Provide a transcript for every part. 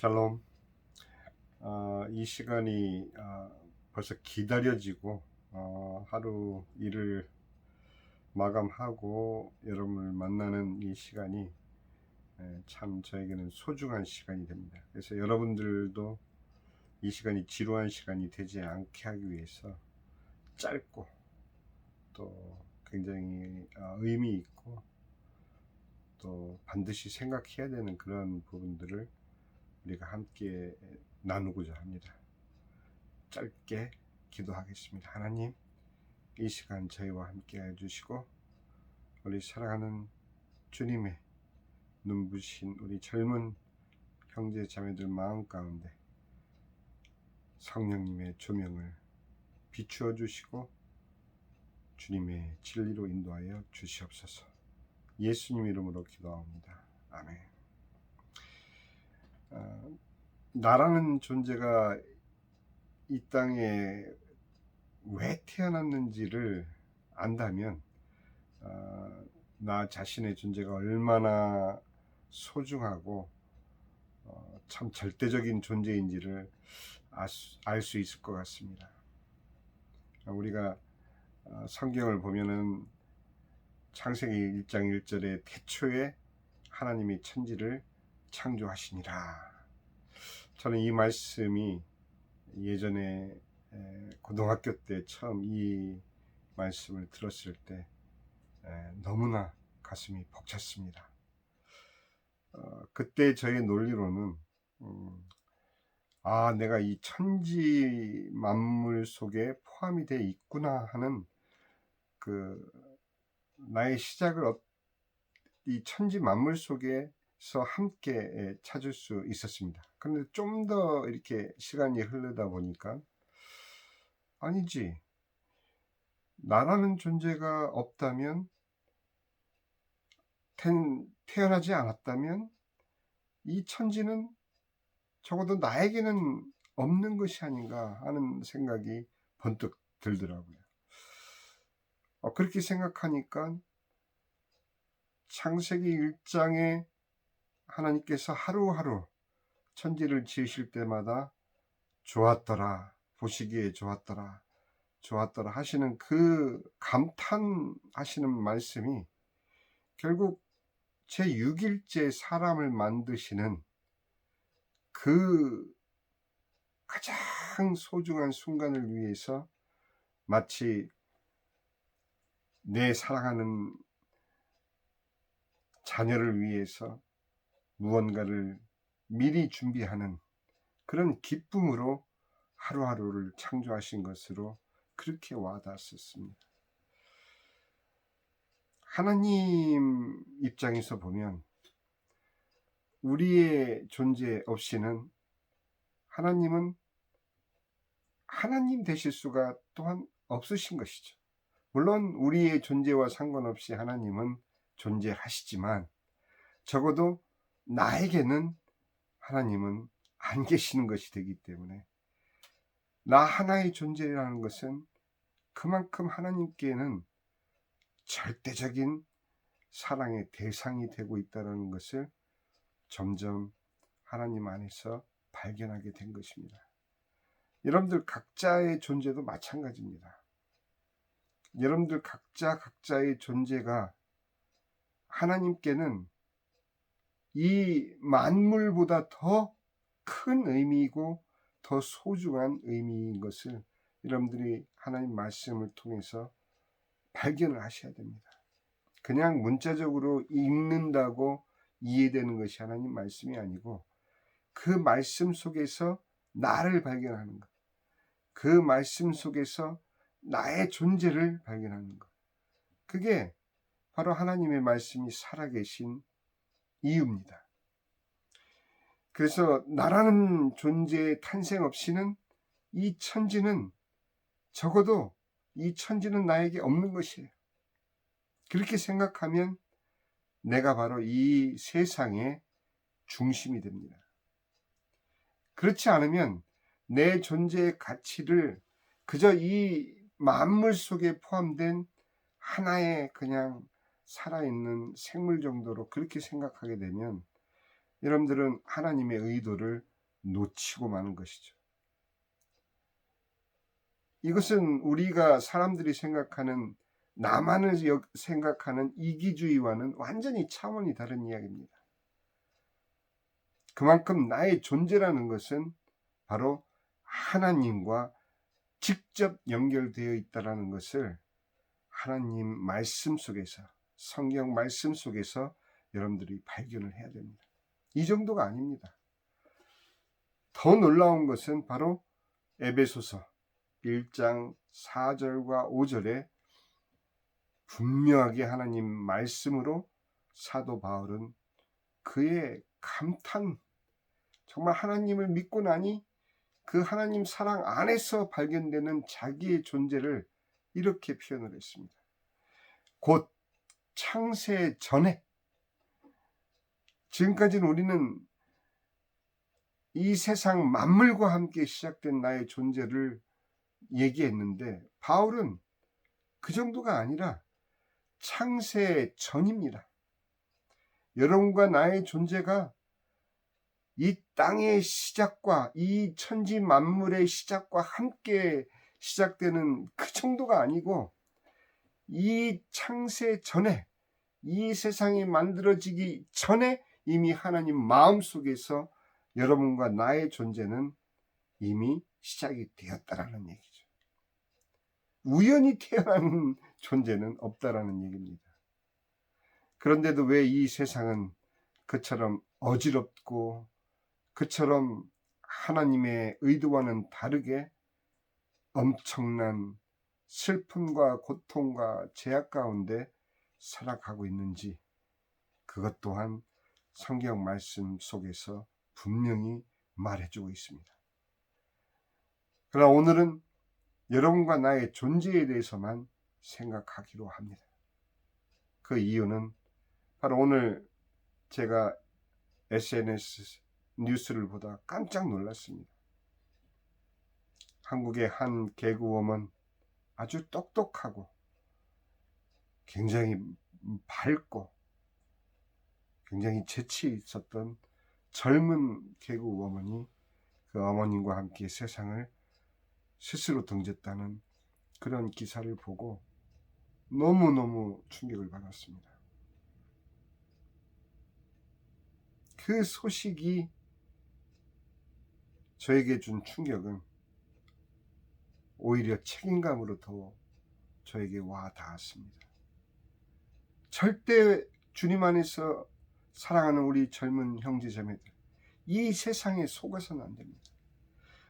샬롬. 이 시간이 벌써 기다려지고 하루 일을 마감하고 여러분을 만나는 이 시간이 참 저에게는 소중한 시간이 됩니다. 그래서 여러분들도 이 시간이 지루한 시간이 되지 않게 하기 위해서 짧고 또 굉장히 의미 있고 또 반드시 생각해야 되는 그런 부분들을 우리가 함께 나누고자 합니다. 짧게 기도하겠습니다. 하나님, 이 시간 저희와 함께 해주시고 우리 사랑하는 주님의 눈부신 우리 젊은 형제 자매들 마음 가운데 성령님의 조명을 비추어 주시고 주님의 진리로 인도하여 주시옵소서. 예수님 이름으로 기도합니다. 아멘. 나라는 존재가 이 땅에 왜 태어났는지를 안다면 나 자신의 존재가 얼마나 소중하고 참 절대적인 존재인지를 알 수 있을 것 같습니다. 우리가 성경을 보면은 창세기 1장 1절에 태초에 하나님이 천지를 창조하시니라. 저는 이 말씀이 예전에 고등학교 때 처음 이 말씀을 들었을 때 너무나 가슴이 벅찼습니다. 그때 저의 논리로는 내가 이 천지 만물 속에 포함이 되어 있구나 하는 그 나의 시작을 이 천지 만물 속에서 함께 찾을 수 있었습니다. 그런데 좀 더 이렇게 시간이 흐르다 보니까 아니지, 나라는 존재가 없다면, 태어나지 않았다면 이 천지는 적어도 나에게는 없는 것이 아닌가 하는 생각이 번뜩 들더라고요. 그렇게 생각하니까 창세기 1장에 하나님께서 하루하루 천지를 지으실 때마다 좋았더라, 보시기에 좋았더라, 좋았더라 하시는 그 감탄하시는 말씀이 결국 제6일째 사람을 만드시는 그 가장 소중한 순간을 위해서 마치 내 사랑하는 자녀를 위해서 무언가를 미리 준비하는 그런 기쁨으로 하루하루를 창조하신 것으로 그렇게 와닿았었습니다. 하나님 입장에서 보면 우리의 존재 없이는 하나님은 하나님 되실 수가 또한 없으신 것이죠. 물론 우리의 존재와 상관없이 하나님은 존재하시지만 적어도 나에게는 하나님은 안 계시는 것이 되기 때문에 나 하나의 존재라는 것은 그만큼 하나님께는 절대적인 사랑의 대상이 되고 있다는 것을 점점 하나님 안에서 발견하게 된 것입니다. 여러분들 각자의 존재도 마찬가지입니다. 여러분들 각자의 존재가 하나님께는 이 만물보다 더 큰 의미이고 더 소중한 의미인 것을 여러분들이 하나님 말씀을 통해서 발견을 하셔야 됩니다. 그냥 문자적으로 읽는다고 이해되는 것이 하나님 말씀이 아니고 그 말씀 속에서 나를 발견하는 것, 그 말씀 속에서 나의 존재를 발견하는 것, 그게 바로 하나님의 말씀이 살아계신 이유입니다. 그래서 나라는 존재의 탄생 없이는 이 천지는 적어도 이 천지는 나에게 없는 것이에요. 그렇게 생각하면 내가 바로 이 세상의 중심이 됩니다. 그렇지 않으면 내 존재의 가치를 그저 이 만물 속에 포함된 하나의 그냥 살아있는 생물 정도로 그렇게 생각하게 되면 여러분들은 하나님의 의도를 놓치고 마는 것이죠. 이것은 우리가 사람들이 생각하는, 나만을 생각하는 이기주의와는 완전히 차원이 다른 이야기입니다. 그만큼 나의 존재라는 것은 바로 하나님과 직접 연결되어 있다는 것을 하나님 말씀 속에서, 성경 말씀 속에서 여러분들이 발견을 해야 됩니다. 이 정도가 아닙니다. 더 놀라운 것은 바로 에베소서 1장 4절과 5절에 분명하게 하나님 말씀으로 사도 바울은 그의 감탄, 정말 하나님을 믿고 나니 그 하나님 사랑 안에서 발견되는 자기의 존재를 이렇게 표현을 했습니다. 곧 창세 전에, 지금까지는 우리는 이 세상 만물과 함께 시작된 나의 존재를 얘기했는데, 바울은 그 정도가 아니라 창세 전입니다. 여러분과 나의 존재가 이 땅의 시작과 이 천지 만물의 시작과 함께 시작되는 그 정도가 아니고, 이 창세 전에, 이 세상이 만들어지기 전에 이미 하나님 마음속에서 여러분과 나의 존재는 이미 시작이 되었다라는 얘기죠. 우연히 태어난 존재는 없다라는 얘기입니다. 그런데도 왜 이 세상은 그처럼 어지럽고 그처럼 하나님의 의도와는 다르게 엄청난 슬픔과 고통과 죄악 가운데 살아가고 있는지, 그것 또한 성경 말씀 속에서 분명히 말해주고 있습니다. 그러나 오늘은 여러분과 나의 존재에 대해서만 생각하기로 합니다. 그 이유는 바로 오늘 제가 SNS 뉴스를 보다 깜짝 놀랐습니다. 한국의 한 개그우먼, 아주 똑똑하고 굉장히 밝고 굉장히 재치 있었던 젊은 개그우먼이 그 어머님과 함께 세상을 스스로 등졌다는 그런 기사를 보고 너무너무 충격을 받았습니다. 그 소식이 저에게 준 충격은 오히려 책임감으로 더 저에게 와 닿았습니다. 절대 주님 안에서 사랑하는 우리 젊은 형제자매들, 이 세상에 속아서는 안 됩니다.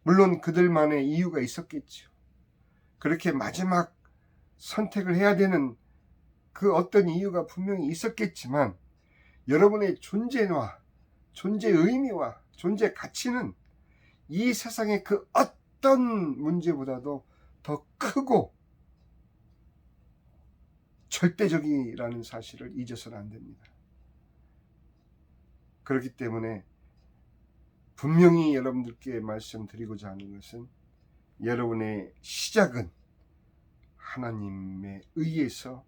물론 그들만의 이유가 있었겠죠. 그렇게 마지막 선택을 해야 되는 그 어떤 이유가 분명히 있었겠지만, 여러분의 존재와 존재 의미와 존재 가치는 이 세상의 그 어떤 문제보다도 더 크고 절대적이라는 사실을 잊어서는 안 됩니다. 그렇기 때문에 분명히 여러분들께 말씀드리고자 하는 것은, 여러분의 시작은 하나님에 의해서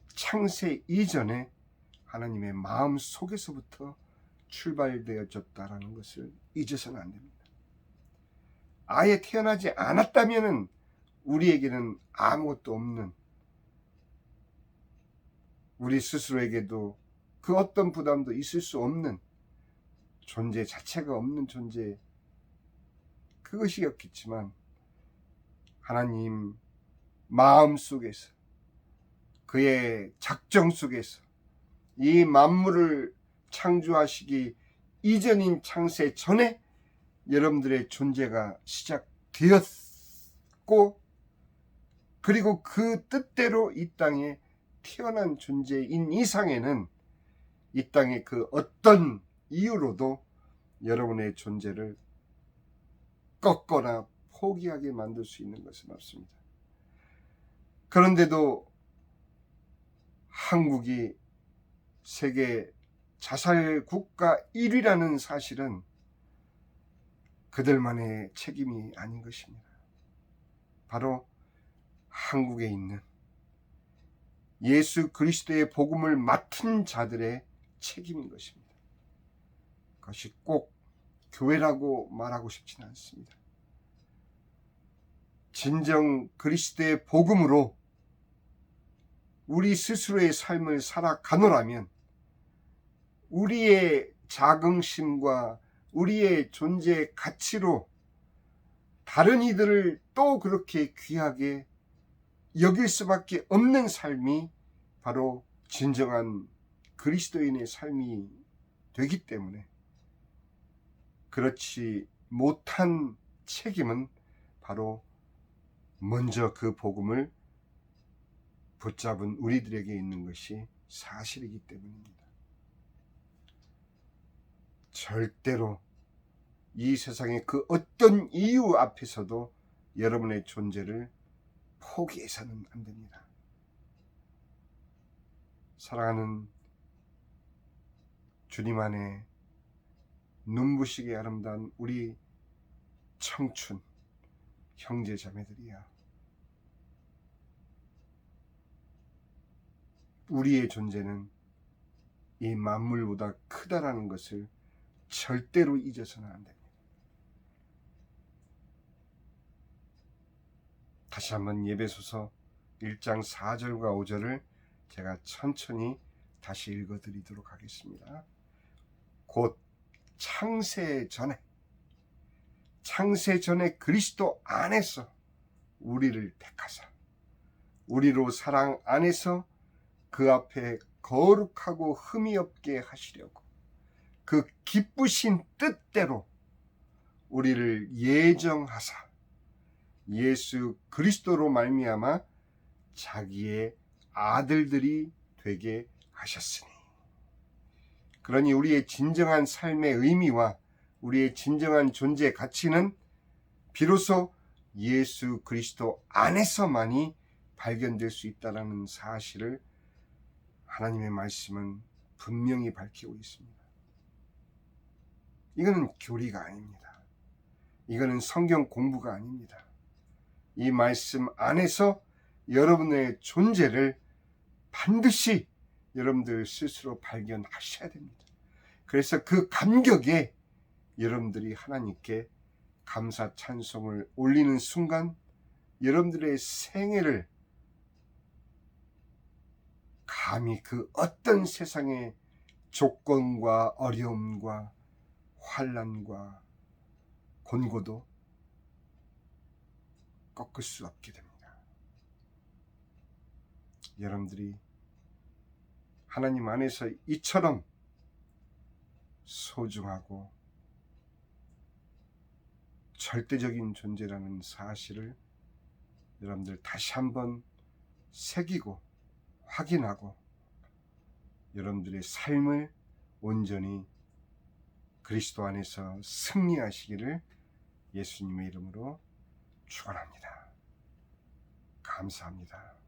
창세 이전에 하나님의 마음 속에서부터 출발되어졌다라는 것을 잊어서는 안 됩니다. 아예 태어나지 않았다면 우리에게는 아무것도 없는, 우리 스스로에게도 그 어떤 부담도 있을 수 없는 존재 자체가 없는 존재, 그것이었겠지만 하나님 마음 속에서, 그의 작정 속에서 이 만물을 창조하시기 이전인 창세 전에 여러분들의 존재가 시작되었고, 그리고 그 뜻대로 이 땅에 태어난 존재인 이상에는 이 땅의 그 어떤 이유로도 여러분의 존재를 꺾거나 포기하게 만들 수 있는 것은 없습니다. 그런데도 한국이 세계 자살 국가 1위라는 사실은 그들만의 책임이 아닌 것입니다. 바로 한국에 있는 예수 그리스도의 복음을 맡은 자들의 책임인 것입니다. 그것이 꼭 교회라고 말하고 싶지는 않습니다. 진정 그리스도의 복음으로 우리 스스로의 삶을 살아가노라면 우리의 자긍심과 우리의 존재 가치로 다른 이들을 또 그렇게 귀하게 여길 수밖에 없는 삶이 바로 진정한 그리스도인의 삶이 되기 때문에 그렇지 못한 책임은 바로 먼저 그 복음을 붙잡은 우리들에게 있는 것이 사실이기 때문입니다. 절대로 이 세상의 그 어떤 이유 앞에서도 여러분의 존재를 포기해서는 안 됩니다. 사랑하는 주님 안에 눈부시게 아름다운 우리 청춘 형제 자매들이야, 우리의 존재는 이 만물보다 크다라는 것을 절대로 잊어서는 안 됩니다. 다시 한번 예배소서 1장 4절과 5절을 제가 천천히 다시 읽어드리도록 하겠습니다. 곧 창세 전에 그리스도 안에서 우리를 택하사 우리로 사랑 안에서 그 앞에 거룩하고 흠이 없게 하시려고 그 기쁘신 뜻대로 우리를 예정하사 예수 그리스도로 말미암아 자기의 아들들이 되게 하셨으니, 그러니 우리의 진정한 삶의 의미와 우리의 진정한 존재 가치는 비로소 예수 그리스도 안에서만이 발견될 수 있다는 사실을 하나님의 말씀은 분명히 밝히고 있습니다. 이거는 교리가 아닙니다. 이거는 성경 공부가 아닙니다. 이 말씀 안에서 여러분의 존재를 반드시 여러분들 스스로 발견하셔야 됩니다. 그래서 그 감격에 여러분들이 하나님께 감사 찬송을 올리는 순간 여러분들의 생애를 감히 그 어떤 세상의 조건과 어려움과 환난과 곤고도 꺾을 수 없게 됩니다. 여러분들이 하나님 안에서 이처럼 소중하고 절대적인 존재라는 사실을 여러분들 다시 한번 새기고 확인하고 여러분들의 삶을 온전히 그리스도 안에서 승리하시기를 예수님의 이름으로 축원합니다. 감사합니다.